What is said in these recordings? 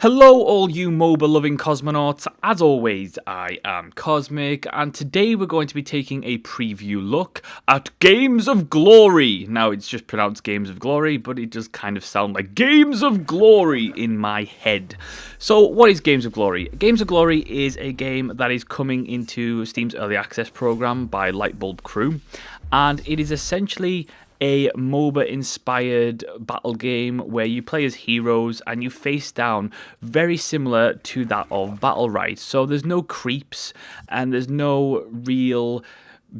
Hello all you MOBA loving cosmonauts, as always I am Cosmic, and today we're going to be taking a preview look at Games of Glory. Now it's just pronounced Games of Glory, but it does kind of sound like Games of Glory in my head. So what is Games of Glory? Games of Glory is a game that is coming into Steam's Early Access program by Lightbulb Crew, and it is essentially a MOBA-inspired battle game where you play as heroes and you face down, very similar to that of Battlerite. So there's no creeps and there's no real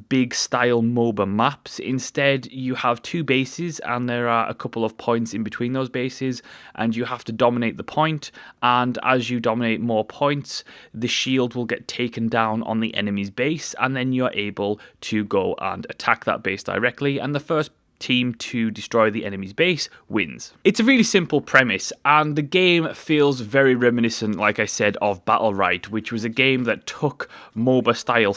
big style MOBA maps. Instead, you have two bases and there are a couple of points in between those bases, and you have to dominate the point, and as you dominate more points, the shield will get taken down on the enemy's base, and then you're able to go and attack that base directly, and the first team to destroy the enemy's base wins. It's a really simple premise, and the game feels very reminiscent, like I said, of Battlerite, which was a game that took MOBA style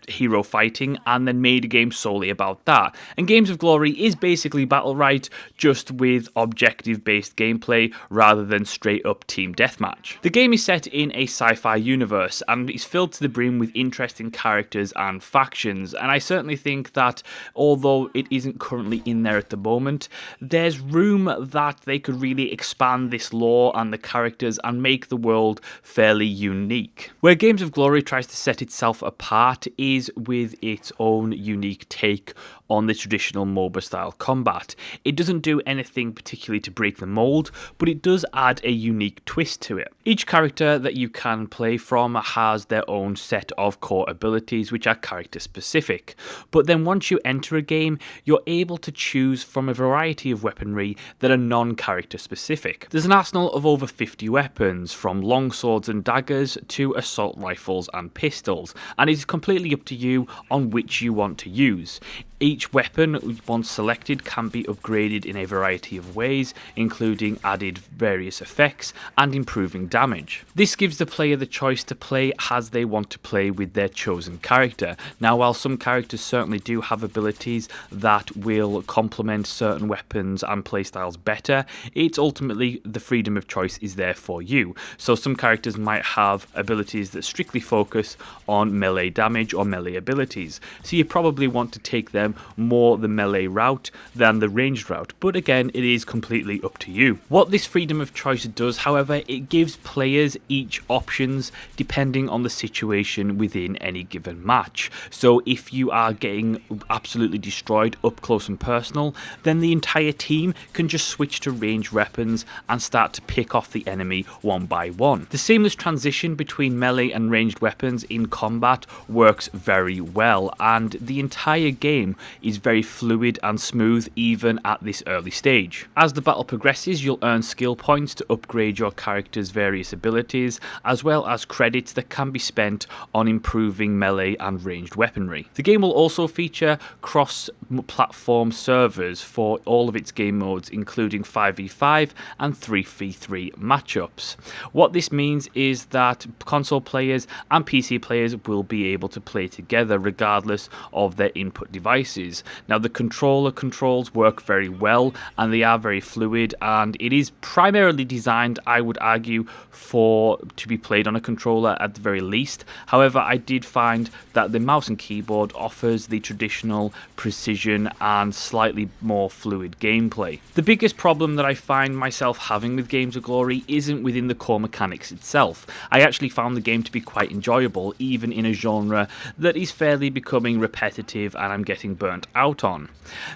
hero fighting and then made a game solely about that. And Games of Glory is basically Battlerite, just with objective based gameplay rather than straight up team deathmatch. The game is set in a sci-fi universe and is filled to the brim with interesting characters and factions, and I certainly think that although it isn't currently in there at the moment, there's room that they could really expand this lore and the characters and make the world fairly unique. Where Games of Glory tries to set itself apart is with its own unique take on the traditional MOBA style combat. It doesn't do anything particularly to break the mold, but it does add a unique twist to it. Each character that you can play from has their own set of core abilities which are character specific, but then once you enter a game, you're able to choose from a variety of weaponry that are non-character specific. There's an arsenal of over 50 weapons, from long swords and daggers to assault rifles and pistols, and it is completely up to you on which you want to use. Each weapon, once selected, can be upgraded in a variety of ways, including added various effects and improving damage. This gives the player the choice to play as they want to play with their chosen character. Now, while some characters certainly do have abilities that will complement certain weapons and playstyles better, it's ultimately the freedom of choice is there for you. So some characters might have abilities that strictly focus on melee damage or melee abilities, so you probably want to take them more the melee route than the ranged route, but again, it is completely up to you. What this freedom of choice does, however, it gives players each options depending on the situation within any given match. So if you are getting absolutely destroyed up close and personal, then the entire team can just switch to ranged weapons and start to pick off the enemy one by one. The seamless transition between melee and ranged weapons in combat works very well, and the entire game is very fluid and smooth even at this early stage. As the battle progresses, you'll earn skill points to upgrade your character's various abilities, as well as credits that can be spent on improving melee and ranged weaponry. The game will also feature cross-platform servers for all of its game modes, including 5v5 and 3v3 matchups. What this means is that console players and PC players will be able to play together regardless of their input devices. Now, the controller controls work very well and they are very fluid, and it is primarily designed, I would argue, to be played on a controller at the very least. However, I did find that the mouse and keyboard offers the traditional precision and slightly more fluid gameplay. The biggest problem that I find myself having with Games of Glory isn't within the core mechanics itself. I actually found the game to be quite enjoyable, even in a genre that is fairly becoming repetitive and I'm getting burnt out on.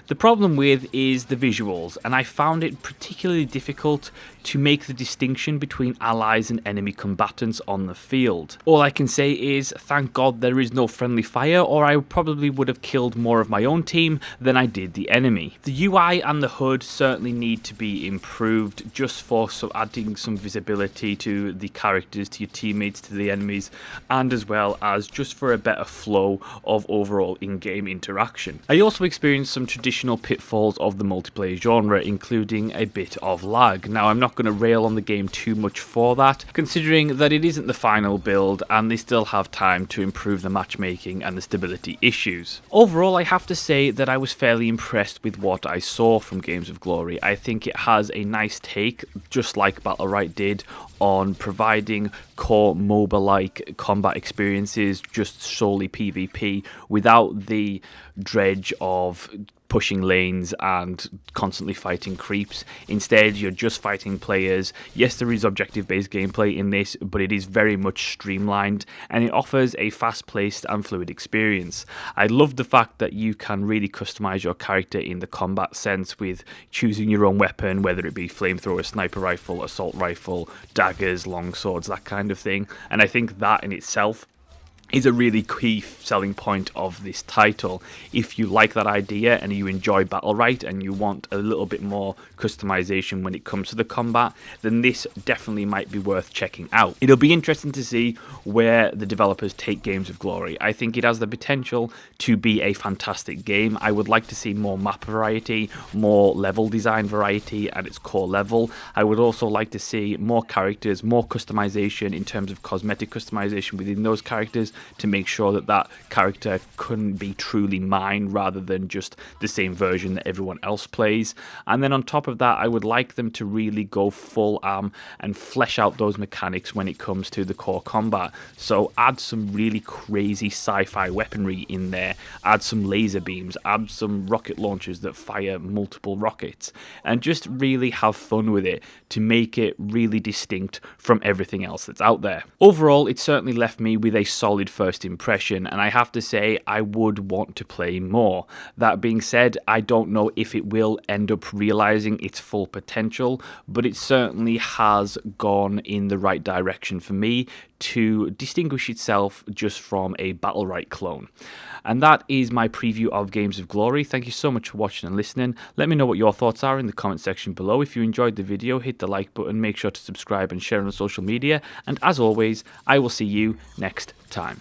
The problem with is the visuals, and I found it particularly difficult to make the distinction between allies and enemy combatants on the field. All I can say is thank God there is no friendly fire, or I probably would have killed more of my own team than I did the enemy. The UI and the HUD certainly need to be improved, just for adding some visibility to the characters, to your teammates, to the enemies, and as well as just for a better flow of overall in-game interaction. direction. I also experienced some traditional pitfalls of the multiplayer genre, including a bit of lag. Now, I'm not going to rail on the game too much for that, considering that it isn't the final build and they still have time to improve the matchmaking and the stability issues. Overall, I have to say that I was fairly impressed with what I saw from Games of Glory. I think it has a nice take, just like Battlerite did, on providing core MOBA-like combat experiences, just solely PvP, without the dredge of pushing lanes and constantly fighting creeps. Instead, you're just fighting players. Yes, there is objective-based gameplay in this, but it is very much streamlined, and it offers a fast-paced and fluid experience. I love the fact that you can really customize your character in the combat sense with choosing your own weapon, whether it be flamethrower, sniper rifle, assault rifle, daggers, long swords, that kind of thing. And I think that in itself is a really key selling point of this title. If you like that idea and you enjoy Battlerite and you want a little bit more customization when it comes to the combat, then this definitely might be worth checking out. It'll be interesting to see where the developers take Games of Glory. I think it has the potential to be a fantastic game. I would like to see more map variety, more level design variety at its core level. I would also like to see more characters, more customization in terms of cosmetic customization within those characters, to make sure that that character couldn't be truly mine rather than just the same version that everyone else plays. And then on top of that, I would like them to really go full and flesh out those mechanics when it comes to the core combat. So add some really crazy sci-fi weaponry in there, add some laser beams, add some rocket launchers that fire multiple rockets, and just really have fun with it to make it really distinct from everything else that's out there. Overall, it certainly left me with a solid first impression, and I have to say I would want to play more. That being said, I don't know if it will end up realizing its full potential, but it certainly has gone in the right direction for me to distinguish itself just from a Battlerite clone. And that is my preview of Games of Glory. Thank you so much for watching and listening. Let me know what your thoughts are in the comment section below. If you enjoyed the video, hit the like button, make sure to subscribe and share on social media, and as always, I will see you next time.